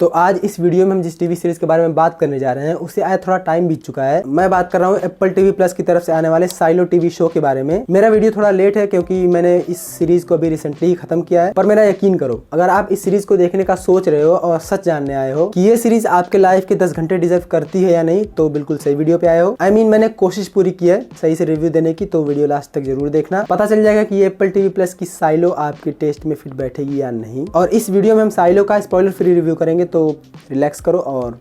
तो आज इस वीडियो में हम जिस टीवी सीरीज के बारे में बात करने जा रहे हैं उसे आया थोड़ा टाइम बीत चुका है। मैं बात कर रहा हूँ एप्पल टीवी प्लस की तरफ से आने वाले साइलो टीवी शो के बारे में। मेरा वीडियो थोड़ा लेट है क्योंकि मैंने इस सीरीज को अभी रिसेंटली ही खत्म किया है, पर मेरा यकीन करो अगर आप इस सीरीज को देखने का सोच रहे हो और सच जानने आए हो कि ये सीरीज आपके लाइफ के 10 घंटे डिजर्व करती है या नहीं, तो बिल्कुल सही वीडियो पे आए हो। मैंने कोशिश पूरी की है सही से रिव्यू देने की, तो वीडियो लास्ट तक जरूर देखना, पता चल जाएगा कि ये एप्पल टीवी प्लस की साइलो आपके टेस्ट में फिट बैठेगी या नहीं। और इस वीडियो में हम साइलो का स्पॉइलर फ्री रिव्यू करेंगे, तो रिलैक्स करो और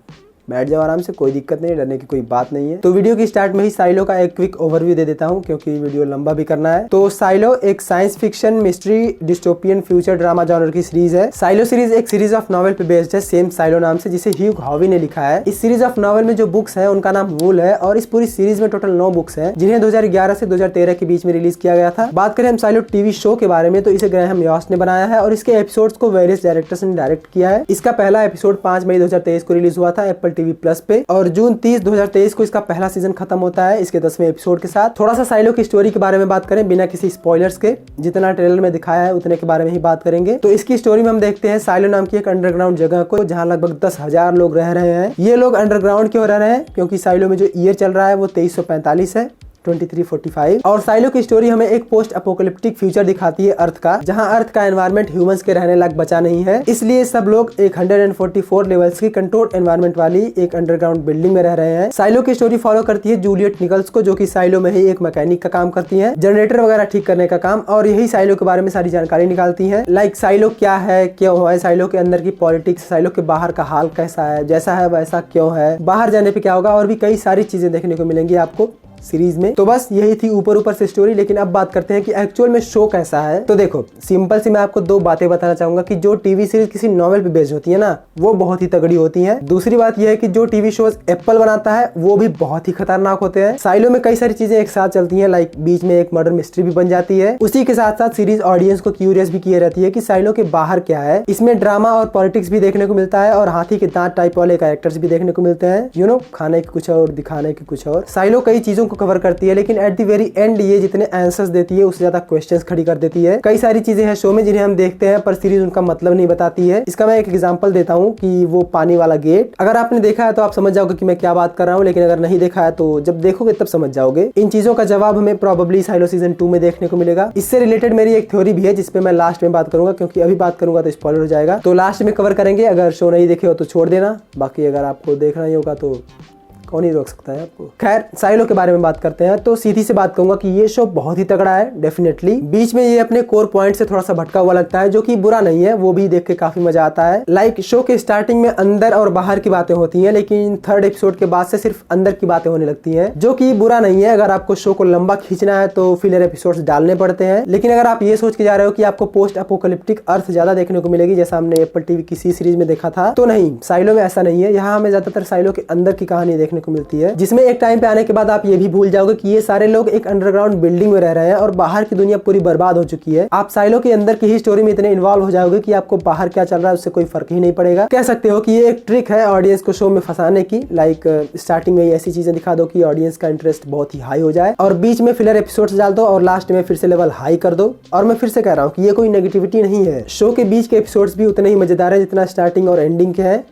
बैठ जाओ आराम से, कोई दिक्कत नहीं, डरने की कोई बात नहीं है। तो वीडियो की स्टार्ट में ही साइलो का एक क्विक ओवरव्यू दे देता हूं क्योंकि वीडियो लंबा भी करना है। तो साइलो एक science fiction mystery dystopian future drama genre की सीरीज है। साइलो सीरीज एक सीरीज ऑफ नॉवेल पे बेस्ड है, सेम साइलो नाम से, जिसे ह्यूग हॉवी ने लिखा है। इस सीरीज ऑफ नॉवेल में जो बुक्स है उनका नाम वूल है और इस पूरी सीरीज में टोटल 9 बुक्स है जिन्हें 2011 से 2013 के बीच में रिलीज किया गया था। बात करें हम साइलो टीवी शो के बारे में तो इसे ग्राहम यॉस ने बनाया है और इसके एपिसोड्स को वेरियस डायरेक्टर्स ने डायरेक्ट किया है। इसका पहला एपिसोड 5 मई 2023 को रिलीज हुआ था एप्पल टीवी प्लस पे और जून 30, 2023 को इसका पहला सीजन खत्म होता है इसके 10वें एपिसोड के साथ। थोड़ा सा साइलो की स्टोरी के बारे में बात करें बिना किसी स्पॉयलर्स के, जितना ट्रेलर में दिखाया है उतने के बारे में ही बात करेंगे। तो इसकी स्टोरी में हम देखते हैं साइलो नाम की एक अंडरग्राउंड जगह को जहां लगभग 10,000 लोग रह रहे हैं। ये लोग अंडरग्राउंड क्यों रह रहे हैं? क्योंकि साइलो में जो ईयर चल रहा है वो 2345 है, 2345। और साइलो की स्टोरी हमें एक पोस्ट अपोकलिप्टिक फ्यूचर दिखाती है अर्थ का, जहां अर्थ का एनवायरनमेंट ह्यूमंस के रहने लायक बचा नहीं है, इसलिए सब लोग एक 144 लेवल्स की कंट्रोल्ड एनवायरनमेंट वाली एक अंडरग्राउंड बिल्डिंग में रह रहे हैं। साइलो की स्टोरी फॉलो करती है जूलियट निकल्स को, जो कि साइलो में ही एक मैकेनिक का काम करती है, जनरेटर वगैरह ठीक करने का काम, और यही साइलो के बारे में सारी जानकारी निकालती है। लाइक साइलो क्या है, क्यों है, साइलो के अंदर की पॉलिटिक्स, साइलो के बाहर का हाल कैसा है, जैसा है वैसा क्यों है, बाहर जाने पे क्या होगा, और भी कई सारी चीजें देखने को मिलेंगी आपको सीरीज में। तो बस यही थी ऊपर से स्टोरी, लेकिन अब बात करते हैं कि एक्चुअल में शो कैसा है। तो देखो सिंपल सी मैं आपको 2 बातें बताना चाहूंगा कि जो टीवी सीरीज किसी नॉवेल पे बेस्ड होती है ना, वो बहुत ही तगड़ी होती है। दूसरी बात यह है कि जो टीवी शोज एप्पल बनाता है वो भी बहुत ही खतरनाक होते हैं। साइलो में कई सारी चीजें एक साथ चलती है, लाइक बीच में एक मर्डर मिस्ट्री भी बन जाती है। उसी के साथ साथ सीरीज ऑडियंस को क्यूरियस भी किए रहती है कि साइलो के बाहर क्या है। इसमें ड्रामा और पॉलिटिक्स भी देखने को मिलता है और हाथी के दांत टाइप वाले कैरेक्टर्स भी देखने को मिलते हैं, खाने के कुछ और दिखाने के कुछ और। साइलो कई चीजों को कवर करती है, लेकिन एट द वेरी एंड ये जितने आंसर्स देती है उससे ज्यादा क्वेश्चंस खड़ी कर देती है। कई सारी चीजें हैं शो में जिन्हें हम देखते हैं पर सीरीज उनका मतलब नहीं बताती है। इसका मैं एक एग्जांपल देता हूं कि वो पानी वाला गेट, अगर आपने देखा है तो आप समझ जाओगे कि मैं क्या बात कर रहा हूं, लेकिन अगर नहीं देखा है तो जब देखोगे तब समझ जाओगे। इन चीजों का जवाब हमें प्रोबेबली साइलो सीजन 2 में देखने को मिलेगा। इससे रिलेटेड मेरी एक थ्योरी भी है जिसपे मैं लास्ट में बात करूंगा, क्योंकि अभी बात करूंगा तो स्पॉइलर हो जाएगा, तो लास्ट में कवर करेंगे। अगर शो नहीं देखे हो तो छोड़ देना, बाकी अगर आपको देखना ही होगा तो कौन ही रोक सकता है आपको। खैर साइलो के बारे में बात करते हैं तो सीधी सी बात कहूंगा कि ये शो बहुत ही तगड़ा है डेफिनेटली। बीच में ये अपने कोर पॉइंट से थोड़ा सा भटका हुआ लगता है, जो कि बुरा नहीं है, वो भी देख के काफी मजा आता है। लाइक शो के स्टार्टिंग में अंदर और बाहर की बातें होती हैं, लेकिन 3rd एपिसोड के बाद से सिर्फ अंदर की बातें होने लगती हैं, जो कि बुरा नहीं है। अगर आपको शो को लंबा खींचना है तो फिलर एपिसोड्स डालने पड़ते हैं, लेकिन अगर आप ये सोच के जा रहे हो कि आपको पोस्ट अपोकलिप्टिक अर्थ ज्यादा देखने को मिलेगी जैसा हमने एप्पल टीवी किसी सीरीज में देखा था, तो नहीं, साइलो में ऐसा नहीं है। यहाँ हमें ज्यादातर साइलो के अंदर की कहानी देखने को मिलती है, जिसमें एक टाइम पे आने के बाद आप ये भी भूल जाओगे कि ये सारे लोग एक अंडरग्राउंड बिल्डिंग में रह रहे हैं और बाहर की दुनिया पूरी बर्बाद हो चुकी है। आप साइलो के अंदर की ही स्टोरी में इतने इन्वॉल्व हो जाओगे कि आपको बाहर क्या चल रहा है उससे कोई फर्क ही नहीं पड़ेगा। कह सकते हो कि ये एक ट्रिक है ऑडियंस को शो में फंसाने की। लाइक स्टार्टिंग में ऐसी चीजें दिखा दो कि ऑडियंस का इंटरेस्ट बहुत ही हाई हो जाए और बीच में फिलर एपिसोड्स डाल दो और लास्ट में फिर से लेवल हाई कर दो। और मैं फिर से कह रहा हूँ कि ये कोई नेगेटिविटी नहीं है, शो के बीच के एपिसोड्स भी उतने ही मजेदार है जितना स्टार्टिंग और एंडिंग के है।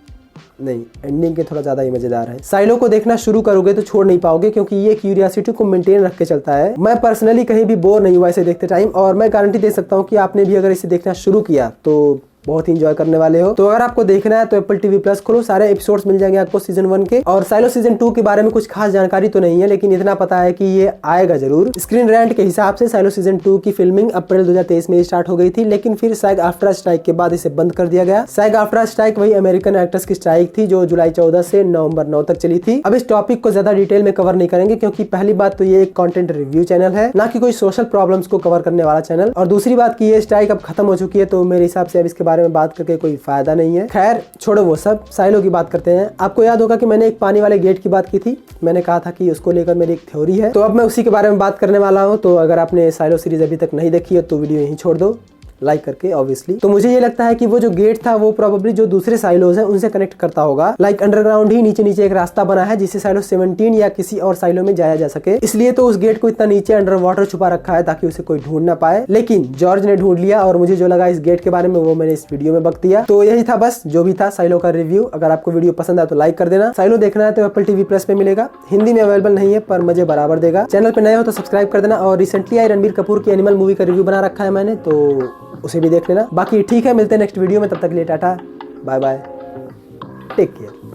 नहीं, एंडिंग के थोड़ा ज्यादा ही मजेदार है। साइलो को देखना शुरू करोगे तो छोड़ नहीं पाओगे, क्योंकि ये क्यूरियोसिटी को मेंटेन रख के चलता है। मैं पर्सनली कहीं भी बोर नहीं हुआ इसे देखते टाइम, और मैं गारंटी दे सकता हूँ कि आपने भी अगर इसे देखना शुरू किया तो बहुत ही इंजॉय करने वाले हो। तो अगर आपको देखना है तो एप्पल टीवी प्लस खोलो, सारे एपिसोड्स मिल जाएंगे आपको सीजन 1 के। और साइलो सीजन 2 के बारे में कुछ खास जानकारी तो नहीं है, लेकिन इतना पता है कि ये आएगा जरूर। स्क्रीन रेंट के हिसाब से साइलो सीजन 2 की फिल्मिंग अप्रैल 2023 में स्टार्ट हो गई थी, लेकिन फिर सैग आफ्ट्रा स्ट्राइक के बाद इसे बंद कर दिया गया। सैग आफ्ट्रा स्ट्राइक वही अमेरिकन एक्टर्स की स्ट्राइक थी जो जुलाई 14 से नवंबर 9 तक चली थी। अब इस टॉपिक को ज्यादा डिटेल में कवर नहीं करेंगे, क्योंकि पहली बात तो ये एक कंटेंट रिव्यू चैनल है, ना कि कोई सोशल प्रॉब्लम्स को कवर करने वाला चैनल, और दूसरी बात की ये स्ट्राइक अब खत्म हो चुकी है, तो मेरे हिसाब से अब इसके बारे में बात करके कोई फायदा नहीं है। खैर छोड़ो वो सब, साइलो की बात करते हैं। आपको याद होगा कि मैंने एक पानी वाले गेट की बात की थी, मैंने कहा था कि उसको लेकर मेरी एक थ्योरी है, तो अब मैं उसी के बारे में बात करने वाला हूं। तो अगर आपने साइलो सीरीज अभी तक नहीं देखी है तो वीडियो यहीं छोड़ दो, लाइक करके ऑब्वियसली। तो मुझे ये लगता है कि वो जो गेट था वो प्रोबेबली जो दूसरे साइलोज हैं उनसे कनेक्ट करता होगा। लाइक अंडरग्राउंड ही नीचे नीचे एक रास्ता बना है जिससे साइलो 17 या किसी और साइलो में जाया जा सके, इसलिए तो उस गेट को इतना नीचे अंडर वाटर छुपा रखा है ताकि उसे कोई ढूंढ ना पाए। लेकिन जॉर्ज ने ढूंढ लिया और मुझे जो लगा इस गेट के बारे में वो मैंने इस वीडियो में बक दिया। तो यही था बस जो भी था साइलो का रिव्यू। अगर आपको वीडियो पसंद आया तो लाइक कर देना। साइलो देखना है तो एप्पल टीवी प्लस पे मिलेगा, हिंदी में अवेलेबल नहीं है पर मजे बराबर देगा। चैनल पे नए हो तो सब्सक्राइब कर देना। और रिसेंटली आई रणबीर कपूर की एनिमल मूवी का रिव्यू बना रखा है मैंने, तो उसे भी देख लेना। बाकी ठीक है, मिलते हैं नेक्स्ट वीडियो में, तब तक के लिए टाटा बाय बाय, टेक केयर।